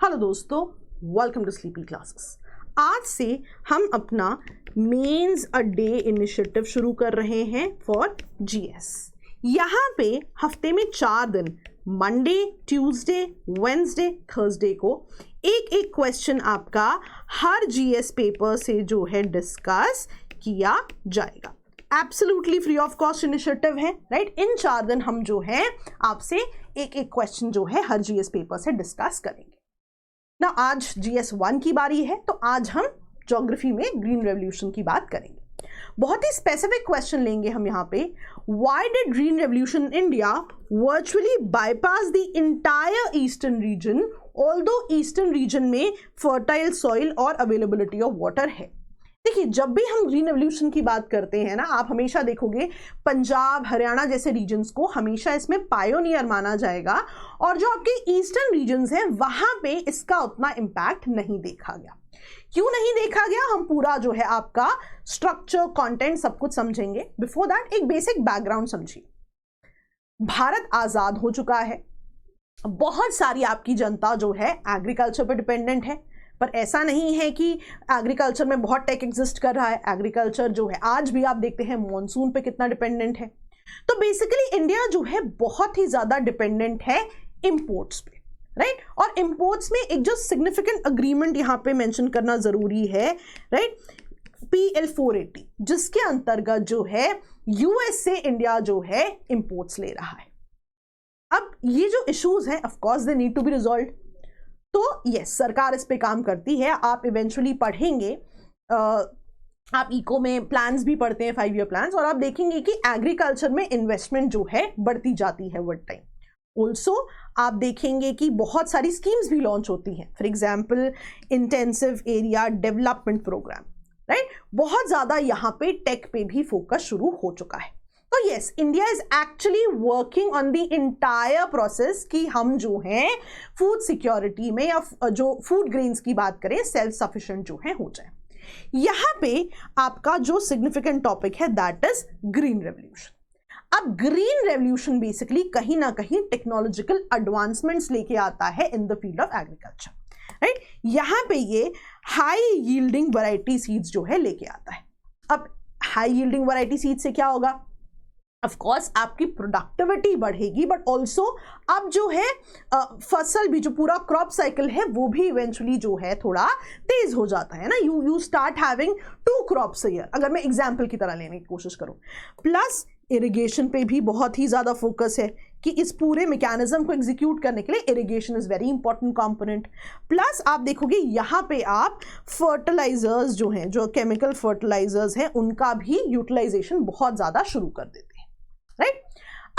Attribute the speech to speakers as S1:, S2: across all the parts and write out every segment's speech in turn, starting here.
S1: Hello दोस्तों, welcome to sleepy classes. आज से हम अपना मेंस अ डे इनिशिएटिव शुरू कर रहे हैं फॉर जीएस। यहाँ पे हफ्ते में 4 दिन मंडे, ट्यूसडे, वेंसडे, थर्सडे को एक एक क्वेश्चन आपका हर जीएस पेपर से जो है डिस्कस किया जाएगा। Absolutely free of cost initiative है, राइट। इन 4 दिन हम जो है आपसे एक एक क्वेश्चन जो है हर जीएस पेपर से डिस्कस करेंगे ना। आज जीएस 1 की बारी है, तो आज हम ज्योग्राफी में ग्रीन रेवोल्यूशन की बात करेंगे। बहुत ही स्पेसिफिक क्वेश्चन लेंगे हम यहाँ पे। Why did green revolution in India virtually bypass the entire eastern region, although eastern region में फर्टाइल सॉइल और अवेलेबिलिटी ऑफ वाटर है। देखिए, जब भी हम ग्रीन रेवोल्यूशन की बात करते हैं ना, आप हमेशा देखोगे पंजाब, हरियाणा जैसे रीजन्स को हमेशा इसमें पायोनियर माना जाएगा, और जो आपके ईस्टर्न रीजन्स हैं वहां पे इसका उतना इम्पैक्ट नहीं देखा गया। क्यों नहीं देखा गया, हम पूरा जो है आपका स्ट्रक्चर, कंटेंट सब कुछ समझेंगे। बिफोर दैट एक बेसिक बैकग्राउंड समझिए। भारत आजाद हो चुका है, बहुत सारी आपकी जनता जो है एग्रीकल्चर पर डिपेंडेंट है, पर ऐसा नहीं है कि एग्रीकल्चर में बहुत टेक एग्जिस्ट कर रहा है। एग्रीकल्चर जो है आज भी आप देखते हैं मॉनसून पे कितना डिपेंडेंट है। तो बेसिकली इंडिया जो है बहुत ही ज्यादा डिपेंडेंट है इंपोर्ट्स पे, राइट। और इंपोर्ट्स में एक जो सिग्निफिकेंट अग्रीमेंट यहाँ पे मेंशन करना जरूरी है, राइट, PL 480, जिसके अंतर्गत जो है यूएस से इंडिया जो है इंपोर्ट्स ले रहा है। अब ये जो इश्यूज है, of course they need to be resolved. तो यस, सरकार इस पे काम करती है। आप इवेंचुअली पढ़ेंगे, आप इको में प्लान्स भी पढ़ते हैं, 5 ईयर प्लान्स, और आप देखेंगे कि एग्रीकल्चर में इन्वेस्टमेंट जो है बढ़ती जाती है विद टाइम। ऑल्सो आप देखेंगे कि बहुत सारी स्कीम्स भी लॉन्च होती हैं, for example intensive area development programme, right. बहुत ज्यादा यहाँ पे टेक पे भी फोकस शुरू हो चुका है। तो yes, India is actually working on the entire process कि हम जो हैं फूड सिक्योरिटी में या जो फूड ग्रेन्स की बात करें सेल्फ सफिशिएंट जो है हो जाए। यहाँ पे आपका जो सिग्निफिकेंट टॉपिक है दैट इज ग्रीन रेवोल्यूशन। अब ग्रीन रेवोल्यूशन बेसिकली कहीं ना कहीं टेक्नोलॉजिकल एडवांसमेंट्स लेके आता है in the field of agriculture, right. यहाँ पे ये हाई यील्डिंग वैरायटी सीड्स जो है लेके आता है। अब हाई यील्डिंग वैरायटी सीड से क्या होगा, ऑफ कोर्स आपकी प्रोडक्टिविटी बढ़ेगी, बट ऑल्सो अब जो है फसल भी, जो पूरा क्रॉप साइकिल है वो भी इवेंचुअली जो है थोड़ा तेज हो जाता है ना। You start having 2 crops a year, अगर मैं एग्जाम्पल की तरह लेने की कोशिश करूं। प्लस इरिगेशन पे भी बहुत ही ज्यादा फोकस है कि इस पूरे मैकेनिज्म को एग्जीक्यूट करने के लिए irrigation is very important component. Plus आप देखोगे यहाँ पे आप फर्टिलाइजर्स जो हैं, जो केमिकल फर्टिलाइजर्स हैं, उनका भी यूटिलाइजेशन बहुत ज्यादा शुरू कर देते हैं, राइट।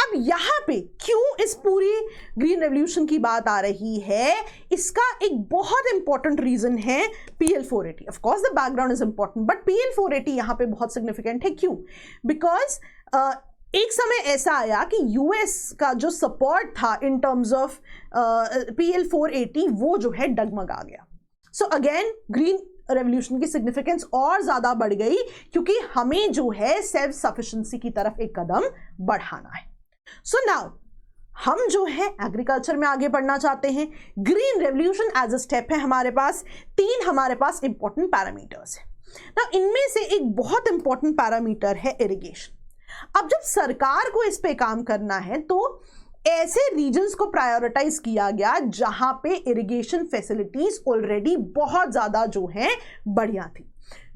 S1: अब यहां पे क्यों इस पूरी ग्रीन रेवोल्यूशन की बात आ रही है, इसका एक बहुत इंपॉर्टेंट रीजन है PL 480। Of course the background is important, but PL 480 यहां पे बहुत सिग्निफिकेंट है। क्यों? बिकॉज एक समय ऐसा आया कि यूएस का जो सपोर्ट था इन टर्म्स ऑफ PL 480 वो जो है डगमगा गया। सो अगेन ग्रीन रेवोल्यूशन की सिग्निफिकेंस और ज्यादा बढ़ गई, क्योंकि हमें जो है सेल्फ सफिशिएंसी की तरफ एक कदम बढ़ाना है। सो नाउ हम जो है एग्रीकल्चर में आगे बढ़ना चाहते हैं। Green revolution as a step है हमारे पास 3 हमारे पास इंपॉर्टेंट पैरामीटर्स है ना। इनमें से एक बहुत इंपॉर्टेंट पैरामीटर है इरिगेशन। अब जब सरकार को इस पे काम करना है तो ऐसे रीजन्स को प्रायोरिटाइज किया गया जहां पे इरिगेशन फैसिलिटीज ऑलरेडी बहुत ज्यादा जो है बढ़िया थी,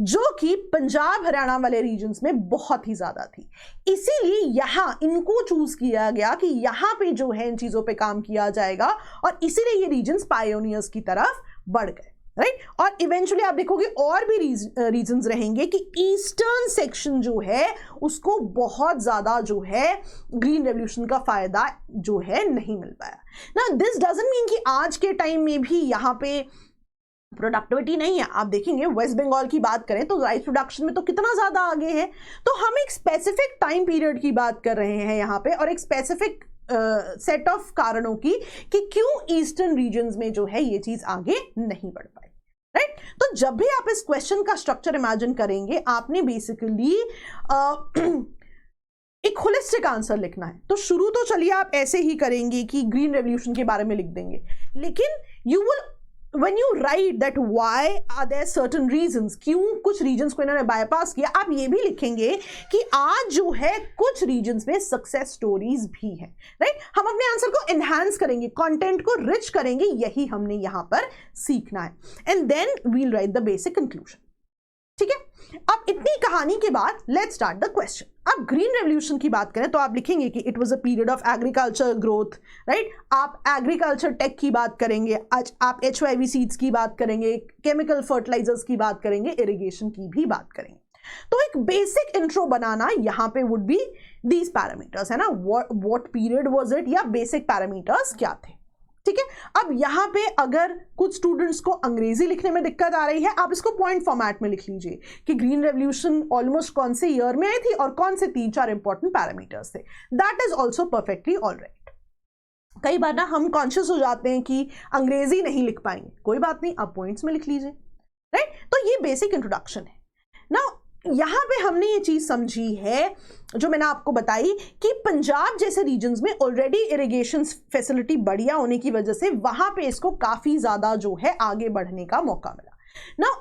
S1: जो कि पंजाब हरियाणा वाले रीजन्स में बहुत ही ज्यादा थी। इसीलिए यहां इनको चूज किया गया कि यहां पे जो है इन चीजों पे काम किया जाएगा, और इसीलिए ये रीजन्स पायोनियर्स की तरफ बढ़ गए, राइट। और इवेंचुअली आप देखोगे और भी रीजन्स रहेंगे कि ईस्टर्न सेक्शन जो है उसको बहुत ज्यादा जो है ग्रीन रेवोल्यूशन का फायदा जो है नहीं मिल पाया ना। दिस डजंट मीन कि आज के टाइम में भी यहाँ पे प्रोडक्टिविटी नहीं है। आप देखेंगे वेस्ट बंगाल की बात करें तो राइस प्रोडक्शन में तो कितना ज्यादा आगे है। तो हम एक स्पेसिफिक टाइम पीरियड की बात कर रहे हैं यहाँ पे, और एक स्पेसिफिक सेट ऑफ कारणों की कि क्यों ईस्टर्न रीजन्स में जो है ये चीज आगे नहीं बढ़ पाई, राइट। तो जब भी आप इस क्वेश्चन का स्ट्रक्चर इमेजिन करेंगे, आपने बेसिकली एक होलिस्टिक आंसर लिखना है। तो शुरू तो चलिए आप ऐसे ही करेंगे कि ग्रीन रेवोल्यूशन के बारे में लिख देंगे, लेकिन you will when you write that why are there certain reasons, क्यों कुछ रीजन्स को इन्होंने बाईपास किया, आप ये भी लिखेंगे कि आज जो है कुछ रीजन्स में सक्सेस स्टोरीज भी है, राइट। हम अपने आंसर को एनहांस करेंगे, कंटेंट को रिच करेंगे, यही हमने यहां पर सीखना है। And then we'll write the basic conclusion, ठीक है। अब इतनी कहानी के बाद लेट्स स्टार्ट द क्वेश्चन। अब ग्रीन रेवोल्यूशन की बात करें तो आप लिखेंगे कि it was a period of agriculture growth, right. आप एग्रीकल्चर टेक की बात करेंगे, आज आप HYV सीड्स की बात करेंगे, केमिकल फर्टिलाइजर्स की बात करेंगे, इरिगेशन की भी बात करेंगे। तो एक बेसिक इंट्रो बनाना यहां पे वुड बी दीज पैरामीटर्स, है ना, व्हाट पीरियड वाज इट, या बेसिक पैरामीटर्स क्या थे, ठीक है। अब यहां पे अगर कुछ स्टूडेंट्स को अंग्रेजी लिखने में दिक्कत आ रही है, आप इसको पॉइंट फॉर्मेट में लिख लीजिए कि ग्रीन रेवोल्यूशन ऑलमोस्ट कौन से ईयर में आई थी और कौन से 3-4 इंपॉर्टेंट पैरामीटर्स थे। That is also perfectly alright. कई बार ना हम कॉन्शियस हो जाते हैं कि अंग्रेजी नहीं लिख पाएंगे, कोई बात नहीं, आप पॉइंट्स में लिख लीजिए, राइट। तो ये बेसिक इंट्रोडक्शन है ना। यहां पे हमने ये चीज समझी है जो मैंने आपको बताई कि पंजाब जैसे रीजन्स में ऑलरेडी इरिगेशन फैसिलिटी बढ़िया होने की वजह से वहां पे इसको काफी ज्यादा जो है आगे बढ़ने का मौका मिला ना,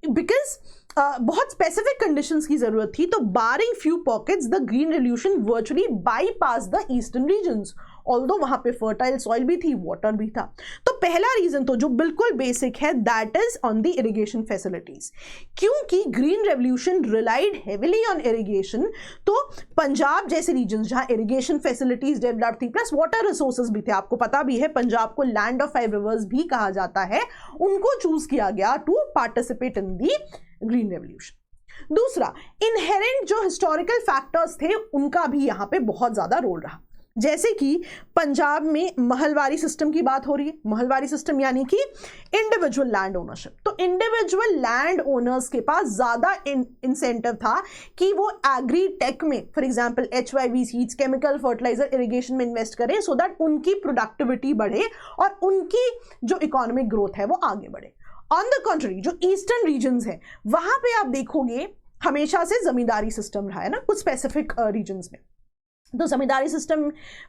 S1: बिकॉज बहुत स्पेसिफिक कंडीशंस की जरूरत थी। तो barring few pockets the green revolution virtually bypass the eastern regions, although वहां पे फर्टाइल सॉइल भी थी, वाटर भी था। तो पहला रीजन तो जो बिल्कुल बेसिक है that is on the irrigation facilities, क्योंकि green revolution relied heavily on irrigation. तो पंजाब जैसे रीजन जहां इरिगेशन फैसिलिटीज डेवलप थी प्लस वाटर रिसोर्सेज भी थे, आपको पता भी है पंजाब को लैंड ऑफ 5 रिवर्स भी कहा जाता है, उनको चूज किया गया to participate in the green revolution. दूसरा, इनहेरेंट जो हिस्टोरिकल फैक्टर्स थे उनका भी यहां पे बहुत ज्यादा रोल रहा, जैसे कि पंजाब में महलवारी सिस्टम की बात हो रही है। महलवारी सिस्टम यानी कि इंडिविजुअल लैंड ओनरशिप। तो इंडिविजुअल लैंड ओनर्स के पास ज्यादा इंसेंटिव था कि वो एग्री टेक में, for example HYV seeds, chemical fertiliser, irrigation में इन्वेस्ट करें सो दैट उनकी प्रोडक्टिविटी बढ़े और उनकी जो इकोनॉमिक ग्रोथ है वो आगे बढ़े। ऑन द कॉन्ट्ररी जो ईस्टर्न रीजन्स है वहां पे आप देखोगे हमेशा से जमींदारी सिस्टम रहा है ना कुछ स्पेसिफिक रीजन्स में। तो जमींदारी सिस्टम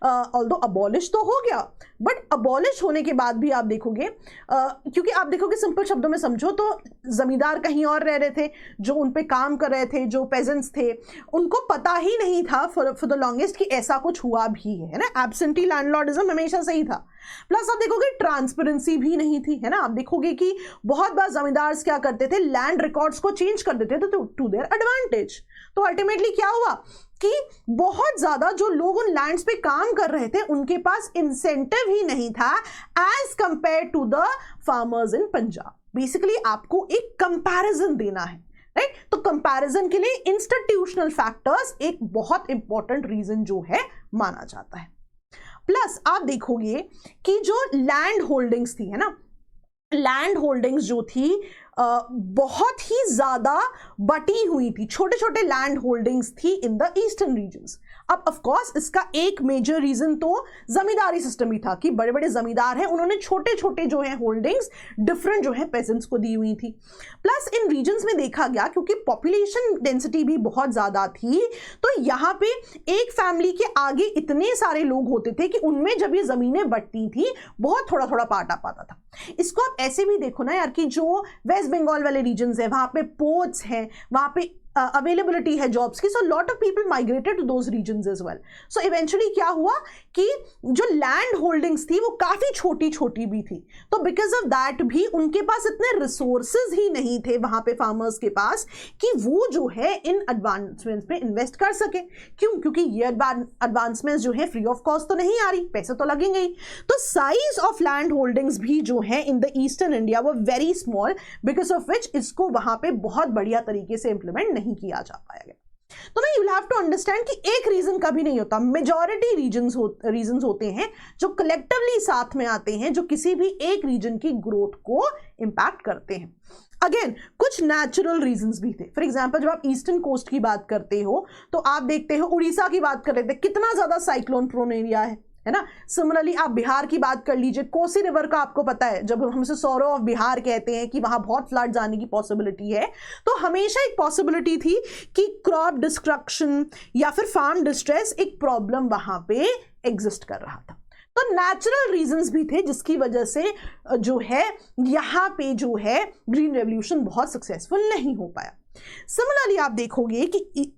S1: ऑल्दो अबॉलिश तो हो गया, बट अबॉलिश होने के बाद भी आप देखोगे क्योंकि आप देखोगे सिंपल शब्दों में समझो तो जमींदार कहीं और रह रहे थे, जो उन पे काम कर रहे थे, जो पेजेंट्स थे, उनको पता ही नहीं था फॉर द लॉन्गेस्ट कि ऐसा कुछ हुआ भी है ना। एब्सेंटी लैंडलॉर्डिज्म हमेशा से ही था। प्लस आप देखोगे ट्रांसपेरेंसी भी नहीं थी, है ना। आप देखोगे कि बहुत बार जमींदार क्या करते थे, लैंड रिकॉर्ड्स को चेंज कर देते थे टू देयर एडवांटेज। तो अल्टीमेटली क्या हुआ कि बहुत ज्यादा जो लोग उन लैंड्स पे काम कर रहे थे उनके पास इंसेंटिव ही नहीं था as compare to the farmers in Punjab. Basically आपको एक कंपैरिजन देना है, राइट। तो कंपैरिजन के लिए इंस्टीट्यूशनल फैक्टर्स एक बहुत इंपॉर्टेंट रीजन जो है माना जाता है। प्लस आप देखोगे कि जो लैंड होल्डिंग्स थी, है ना, लैंड होल्डिंग्स जो थी बहुत ही ज्यादा बटी हुई थी, छोटे छोटे लैंड होल्डिंग्स थी इन द ईस्टर्न रीजन्स। अब ऑफ कोर्स इसका एक मेजर रीजन तो जमींदारी सिस्टम ही था कि बड़े बड़े जमींदार हैं, उन्होंने छोटे छोटे जो है होल्डिंग्स डिफरेंट जो है पेजेंट्स को दी हुई थी। प्लस इन रीजन्स में देखा गया क्योंकि पॉपुलेशन डेंसिटी भी बहुत ज्यादा थी, तो यहाँ पे एक फैमिली के आगे इतने सारे लोग होते थे कि उनमें जब ये जमीनें बटती थी बहुत थोड़ा थोड़ा पार्ट आ पाता था। इसको आप ऐसे भी देखो ना यार कि जो वेस्ट बंगाल वाले रीजन्स है वहां पे पोर्ट्स हैं, वहां पे अवेलेबिलिटी है जॉब्स की, so lot of people migrated to those regions as well. So eventually क्या हुआ कि जो लैंड होल्डिंग्स थी वो काफी छोटी छोटी भी थी, तो बिकॉज ऑफ दैट भी उनके पास इतने रिसोर्सेज ही नहीं थे वहां पे फार्मर्स के पास कि वो जो है इन एडवांसमेंट्स पे इन्वेस्ट कर सके। क्योंकि ये एडवांसमेंट्स जो है फ्री ऑफ कॉस्ट तो नहीं आ रही, पैसे तो लगेंगे ही। तो साइज ऑफ लैंड होल्डिंग्स भी जो है इन द ईस्टर्न इंडिया वो very small, because of which इसको वहां पे बहुत बढ़िया तरीके से इंप्लीमेंट नहीं किया जा पाया गया। तो ना यू हैव टू अंडरस्टैंड कि एक रीजन कभी नहीं होता, मेजॉरिटी रीजंस होते हैं जो कलेक्टिवली साथ में आते हैं, जो किसी भी एक रीजन की ग्रोथ को इंपैक्ट करते हैं। अगेन कुछ नेचुरल रीजंस भी थे। फॉर एग्जांपल जब आप ईस्टर्न कोस्ट की बात करते हो तो आप देखते हो उड़ीसा की बात कर रहे थे, कितना ज्यादा साइक्लोन प्रोन एरिया है ना। सिमिलरली आप बिहार की बात कर लीजिए, कोसी रिवर का आपको पता है, जब हम उसे सौरो ऑफ बिहार कहते हैं कि वहां बहुत फ्लड आने की पॉसिबिलिटी है, तो हमेशा एक पॉसिबिलिटी थी कि क्रॉप डिस्ट्रक्शन या फिर फार्म डिस्ट्रेस एक प्रॉब्लम वहां पे एग्जिस्ट कर रहा था। तो नेचुरल रीजंस भी थे जिसकी वजह से जो है यहाँ पे जो है ग्रीन रेवोल्यूशन बहुत सक्सेसफुल नहीं हो पाया। सिमिलरली आप देखोगे कि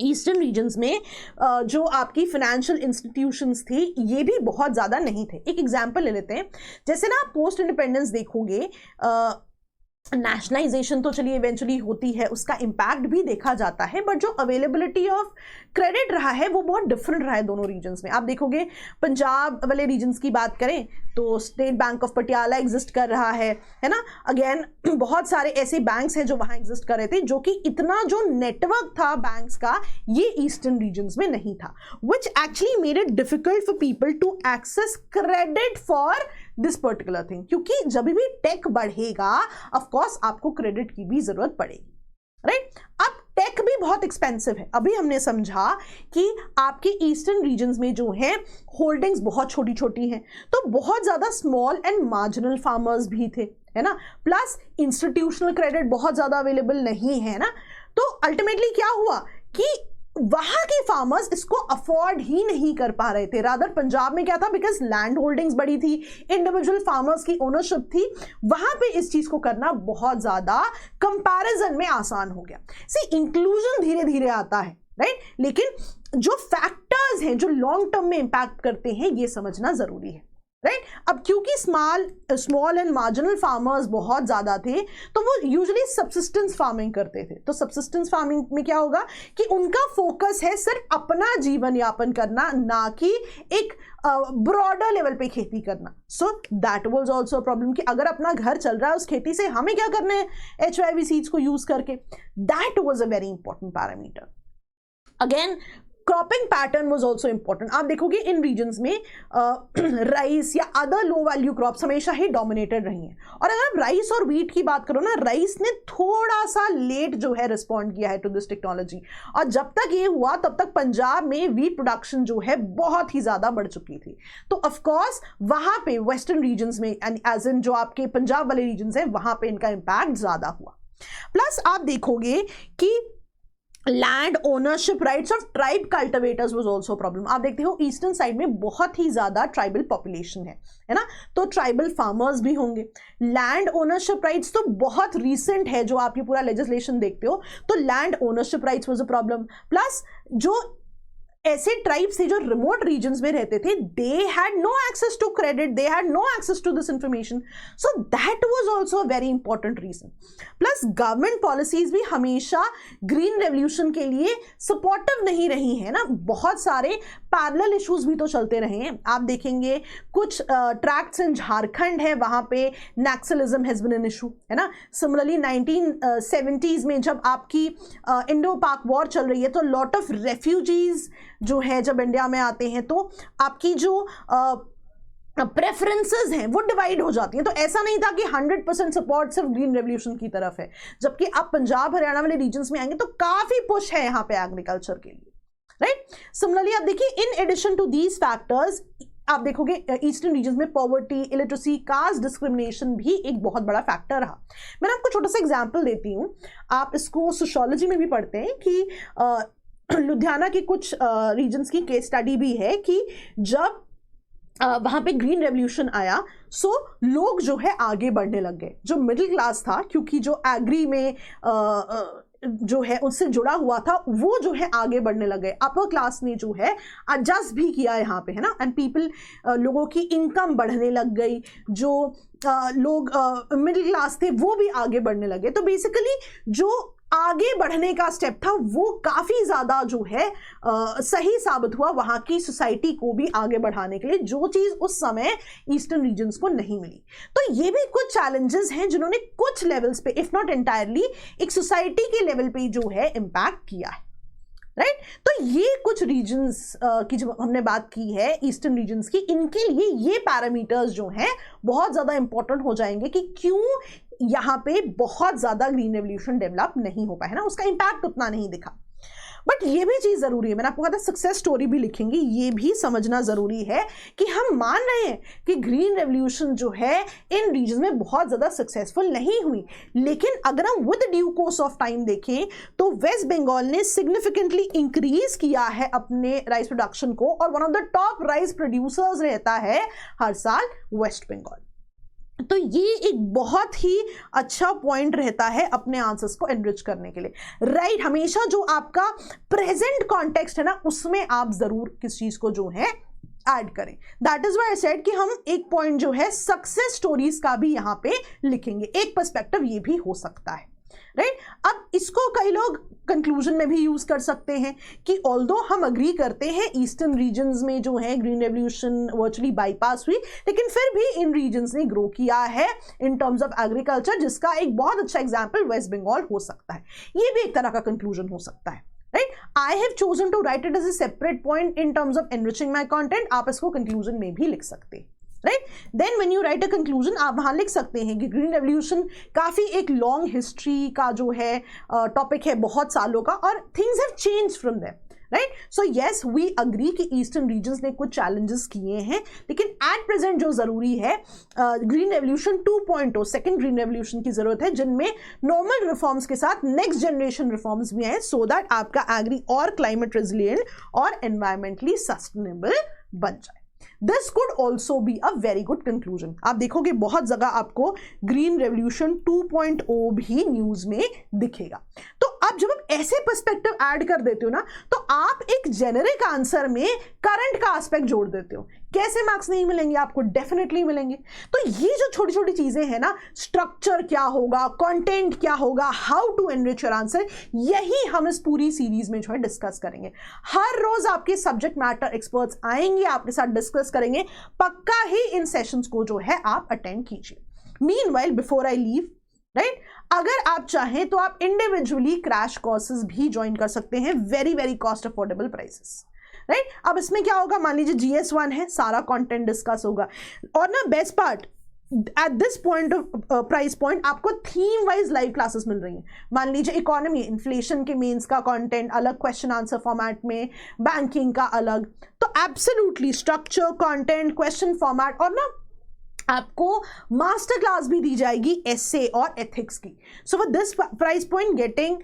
S1: ईस्टर्न रीजन्स में जो आपकी फाइनेंशियल इंस्टीट्यूशंस थी ये भी बहुत ज़्यादा नहीं थे। एक एग्जांपल ले लेते हैं, जैसे ना आप पोस्ट इंडिपेंडेंस देखोगे, नेशनलाइजेशन तो चलिए इवेंचुअली होती है, उसका इम्पैक्ट भी देखा जाता है, बट जो अवेलेबिलिटी ऑफ क्रेडिट रहा है वो बहुत डिफरेंट रहा है दोनों रीजन्स में। आप देखोगे पंजाब वाले रीजन्स की बात करें तो state bank of Patiala exist कर रहा है ना, अगेन बहुत सारे ऐसे बैंक्स हैं जो वहाँ एग्जिस्ट कर रहे थे, जो कि इतना जो नेटवर्क था बैंक्स का ये ईस्टर्न रीजन्स में नहीं था, which actually made it difficult for people to access credit for this particular thing, क्योंकि जब भी टेक बढ़ेगा ऑफ कोर्स आपको क्रेडिट की भी जरूरत पड़ेगी, राइट। अब टेक भी बहुत एक्सपेंसिव है। अभी हमने समझा कि आपके ईस्टर्न रीजन्स में जो है होल्डिंग्स बहुत छोटी छोटी हैं, तो बहुत ज्यादा स्मॉल एंड मार्जिनल फार्मर्स भी थे, है ना, प्लस इंस्टीट्यूशनल क्रेडिट बहुत ज्यादा अवेलेबल नहीं है ना। तो अल्टीमेटली क्या हुआ कि वहां के फार्मर्स इसको अफोर्ड ही नहीं कर पा रहे थे। रादर पंजाब में क्या था, बिकॉज लैंड होल्डिंग्स बड़ी थी, इंडिविजुअल फार्मर्स की ओनरशिप थी, वहां पे इस चीज को करना बहुत ज्यादा कंपैरिजन में आसान हो गया। सी इंक्लूजन धीरे धीरे आता है, राइट, लेकिन जो फैक्टर्स हैं जो लॉन्ग टर्म में इंपैक्ट करते हैं ये समझना जरूरी है, राइट। अब क्योंकि स्मॉल एंड मार्जिनल फार्मर्स बहुत ज्यादा थे तो वो यूजुअली सब्सिस्टेंस फार्मिंग करते थे। तो सब्सिस्टेंस फार्मिंग में क्या होगा कि उनका फोकस है सिर्फ अपना जीवन यापन करना, ना कि एक ब्रॉडर लेवल पे खेती करना। सो that was also a problem कि अगर अपना घर चल रहा है उस खेती से, हमें क्या करना है HYV सीड्स को यूज करके। That was a very important parameter. Again cropping pattern was also important. आप देखोगे इन रीजन्स में राइस या अदर लो वैल्यू क्रॉप्स हमेशा ही डोमिनेटेड रही हैं। और अगर आप राइस और व्हीट की बात करो ना, राइस ने थोड़ा सा लेट जो है रिस्पॉन्ड किया है टू दिस टेक्नोलॉजी, और जब तक ये हुआ तब तक पंजाब में व्हीट प्रोडक्शन जो है बहुत ही ज्यादा बढ़ चुकी थी। तो ऑफकोर्स वहां पे वेस्टर्न रीजन्स में एज इन जो आपके पंजाब वाले रीजन्स हैं वहां पे इनका इंपैक्ट ज्यादा हुआ। प्लस आप देखोगे कि land ownership rights of tribe cultivators was also problem. आप देखते हो ईस्टर्न साइड में बहुत ही ज्यादा ट्राइबल पॉपुलेशन है ना, तो ट्राइबल फार्मर्स भी होंगे। लैंड ओनरशिप राइट्स तो बहुत रीसेंट है, जो आप ये पूरा लेजिस्लेशन देखते हो, तो land ownership rights was a problem. Plus जो ऐसे ट्राइब्स थे जो रिमोट रीजन्स में रहते थे, they had no access to credit, they had no access to this information, so that was also a very important reason. Plus government policies भी हमेशा green revolution के लिए सपोर्टिव नहीं रही है ना, बहुत सारे पैरेलल इश्यूज भी तो चलते रहे हैं। आप देखेंगे कुछ ट्रैक्ट्स इन झारखंड है, वहां पे Naxalism has been an issue, है ना। सिमिलरली 1970s में जब आपकी इंडो पाक वॉर चल रही है, तो लॉट ऑफ रेफ्यूजीज जो है जब इंडिया में आते हैं तो आपकी जो प्रेफरेंसेस हैं वो डिवाइड हो जाती हैं। तो ऐसा नहीं था कि 100% सपोर्ट सिर्फ ग्रीन रेवोल्यूशन की तरफ है, जबकि आप पंजाब हरियाणा वाले रीजन्स में आएंगे तो काफी पुश है यहाँ पे एग्रीकल्चर के लिए, राइट। सिमिलरली आप देखिए in addition to these factors आप देखोगे ईस्टर्न रीजन्स में पॉवर्टी, इलिटरेसी, कास्ट डिस्क्रिमिनेशन भी एक बहुत बड़ा फैक्टर रहा। मैं आपको छोटा सा एग्जाम्पल देती हूँ, आप इसको सोशियोलॉजी में भी पढ़ते हैं कि लुधियाना के कुछ रीजन्स की केस स्टडी भी है कि जब वहां पे ग्रीन रेवोल्यूशन आया, सो लोग जो है आगे बढ़ने लग गए। जो मिडिल क्लास था, क्योंकि जो एग्री में जो है उससे जुड़ा हुआ था, वो जो है आगे बढ़ने लग गए। अपर क्लास ने जो है एडजस्ट भी किया यहाँ पे, है ना, एंड पीपल लोगों की इनकम बढ़ने लग गई। जो लोग मिडिल क्लास थे वो भी आगे बढ़ने लगे। तो बेसिकली जो आगे बढ़ने का स्टेप था वो काफी ज्यादा जो है सही साबित हुआ वहां की सोसाइटी को भी आगे बढ़ाने के लिए, जो चीज उस समय ईस्टर्न रीजन्स को नहीं मिली। तो ये भी कुछ चैलेंजेस हैं जिन्होंने कुछ लेवल्स पे, इफ नॉट एंटायरली, एक सोसाइटी के लेवल पे जो है इंपैक्ट किया है, राइट। तो ये कुछ रीजन्स की जब हमने बात की है ईस्टर्न रीजन्स की, इनके लिए ये पैरामीटर्स जो हैं बहुत ज्यादा इंपॉर्टेंट हो जाएंगे कि क्यों यहाँ पे बहुत ज्यादा ग्रीन रेवोल्यूशन डेवलप नहीं हो पाया, है ना, उसका इंपैक्ट उतना नहीं दिखा। बट ये भी चीज जरूरी है, मैंने आपको कहा था सक्सेस स्टोरी भी लिखेंगे, ये भी समझना जरूरी है कि हम मान रहे हैं कि ग्रीन रेवोल्यूशन जो है इन रीजन में बहुत ज्यादा सक्सेसफुल नहीं हुई, लेकिन अगर हम with due course of time देखें तो वेस्ट बंगाल ने सिग्निफिकेंटली इंक्रीज किया है अपने राइस प्रोडक्शन को, और one of the top rice producers रहता है हर साल वेस्ट बंगाल। तो ये एक बहुत ही अच्छा पॉइंट रहता है अपने आंसर्स को एनरिच करने के लिए, राइट। हमेशा जो आपका प्रेजेंट कॉन्टेक्स्ट है ना, उसमें आप जरूर किस चीज को जो है ऐड करें। That is why I said कि हम एक पॉइंट जो है सक्सेस स्टोरीज का भी यहां पे लिखेंगे, एक पर्सपेक्टिव ये भी हो सकता है, राइट। अब इसको कई लोग कंक्लूजन में भी यूज कर सकते हैं कि ऑल्दो हम अग्री करते हैं ईस्टर्न रीजन्स में जो है ग्रीन रेवोल्यूशन वर्चुअली बाईपास हुई, लेकिन फिर भी इन रीजन्स ने ग्रो किया है इन टर्म्स ऑफ एग्रीकल्चर, जिसका एक बहुत अच्छा एग्जांपल वेस्ट बंगाल हो सकता है। ये भी एक तरह का कंक्लूजन हो सकता है, right. I have chosen to write it as a separate point in terms of enriching my content, आप इसको कंक्लूजन में भी लिख सकते हैं, right. Then when you write a conclusion आप वहां लिख सकते हैं कि ग्रीन रेवोल्यूशन काफी एक लॉन्ग हिस्ट्री का जो है टॉपिक है, बहुत सालों का, और things have changed from there, right. So yes we agree कि ईस्टर्न रीजन्स ने कुछ चैलेंजेस किए हैं, लेकिन एट प्रेजेंट जो जरूरी है green revolution 2.0 second green revolution की जरूरत है, जिनमें नॉर्मल रिफॉर्म्स के साथ नेक्स्ट जनरेशन रिफॉर्म्स भी आए, सो दैट आपका एग्री और क्लाइमेट रेजिलिएंट और एनवायरमेंटली सस्टेनेबल बन जाए। This could also be a very good conclusion. आप देखोगे बहुत जगह आपको ग्रीन रेवोल्यूशन 2.0 भी न्यूज में दिखेगा। तो अब जब आप ऐसे पर्सपेक्टिव ऐड कर देते हो ना, तो आप एक जेनेरिक आंसर में करंट का एस्पेक्ट जोड़ देते हो। कैसे मार्क्स नहीं मिलेंगे आपको? डेफिनेटली मिलेंगे। तो ये जो छोटी छोटी चीजें हैं ना, स्ट्रक्चर क्या होगा, कंटेंट क्या होगा, how to enrich your answer, यही हम इस पूरी सीरीज में जो है डिस्कस करेंगे। हर रोज आपके सब्जेक्ट मैटर एक्सपर्ट्स आएंगे, आपके साथ डिस्कस करेंगे। पक्का ही इन सेशंस को जो है आप अटेंड कीजिए। Meanwhile before I leave, right, अगर आप चाहें तो आप इंडिविजुअली क्रैश कोर्सेज भी ज्वाइन कर सकते हैं, very very cost affordable prices, right. अब इसमें क्या होगा, मान लीजिए GS1 है, सारा कंटेंट डिस्कस होगा, और ना best part at this point of price point आपको थीम वाइज लाइव क्लासेस मिल रही हैं। मान लीजिए इकोनॉमी, इन्फ्लेशन के मेंस का कंटेंट अलग, क्वेश्चन आंसर फॉर्मेट में, बैंकिंग का अलग, तो absolutely structure, content, question format, और ना आपको मास्टर क्लास भी दी जाएगी एसे और एथिक्स की। So for this price point getting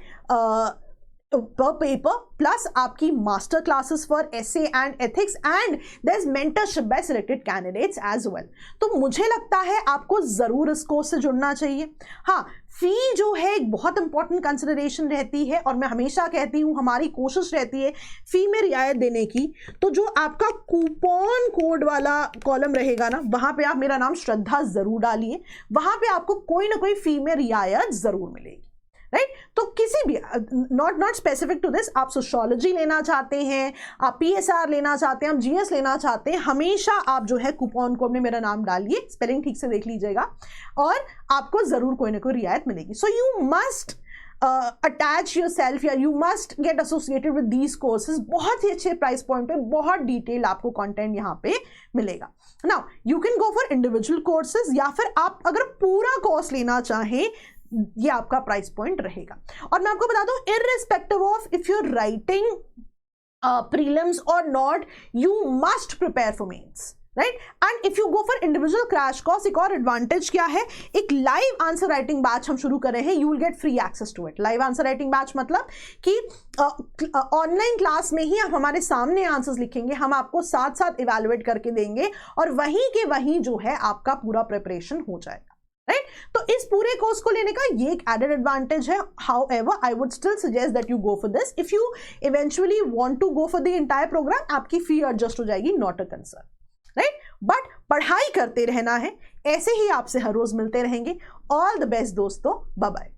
S1: per paper plus आपकी master classes for essay and ethics and there's mentorship by selected candidates as well। तो मुझे लगता है आपको जरूर इस कोर्स से जुड़ना चाहिए। हाँ, फी जो है एक बहुत इंपॉर्टेंट कंसिडरेशन रहती है, और मैं हमेशा कहती हूँ हमारी कोशिश रहती है फी में रियायत देने की। तो जो आपका कूपन कोड वाला कॉलम रहेगा ना, वहां पे आप मेरा नाम श्रद्धा जरूर डालिए, वहां पे आपको कोई ना कोई फी में रियायत जरूर मिलेगी, राइट। तो किसी भी नॉट स्पेसिफिक टू दिस, आप सोशियोलॉजी लेना चाहते हैं, आप PSR लेना चाहते हैं, आप GS लेना चाहते हैं, हमेशा आप जो है कूपन कोड में मेरा नाम डालिए, स्पेलिंग ठीक से देख लीजिएगा, और आपको जरूर कोई ना कोई रियायत मिलेगी। So you must attach your self या you must get associated with these courses. बहुत ही अच्छे प्राइस पॉइंट पे बहुत डिटेल आपको कंटेंट यहाँ पे मिलेगा। Now you can go for individual courses, या फिर आप अगर पूरा कोर्स लेना चाहें, ये आपका प्राइस पॉइंट रहेगा। और मैं आपको बता दूं, irrespective of if you are writing prelims or not, you must prepare for mains, right. And if you go for individual crash course, एक और एडवांटेज क्या है, एक लाइव आंसर राइटिंग बैच हम शुरू कर रहे हैं, you will get free access to it. Live answer writing batch मतलब कि ऑनलाइन क्लास में ही आप हमारे सामने आंसर्स लिखेंगे, हम आपको साथ साथ इवैल्यूएट करके देंगे, और वहीं के वहीं जो है आपका पूरा प्रिपरेशन हो जाएगा, राइट। तो इस पूरे कोर्स को लेने का ये एक एडेड एडवांटेज है। However I would still suggest that you go for this. If you eventually want to go for the entire programme, आपकी फी एडजस्ट हो जाएगी, not a concern, right. But पढ़ाई करते रहना है, ऐसे ही आपसे हर रोज मिलते रहेंगे। ऑल द बेस्ट दोस्तों, बाय बाय।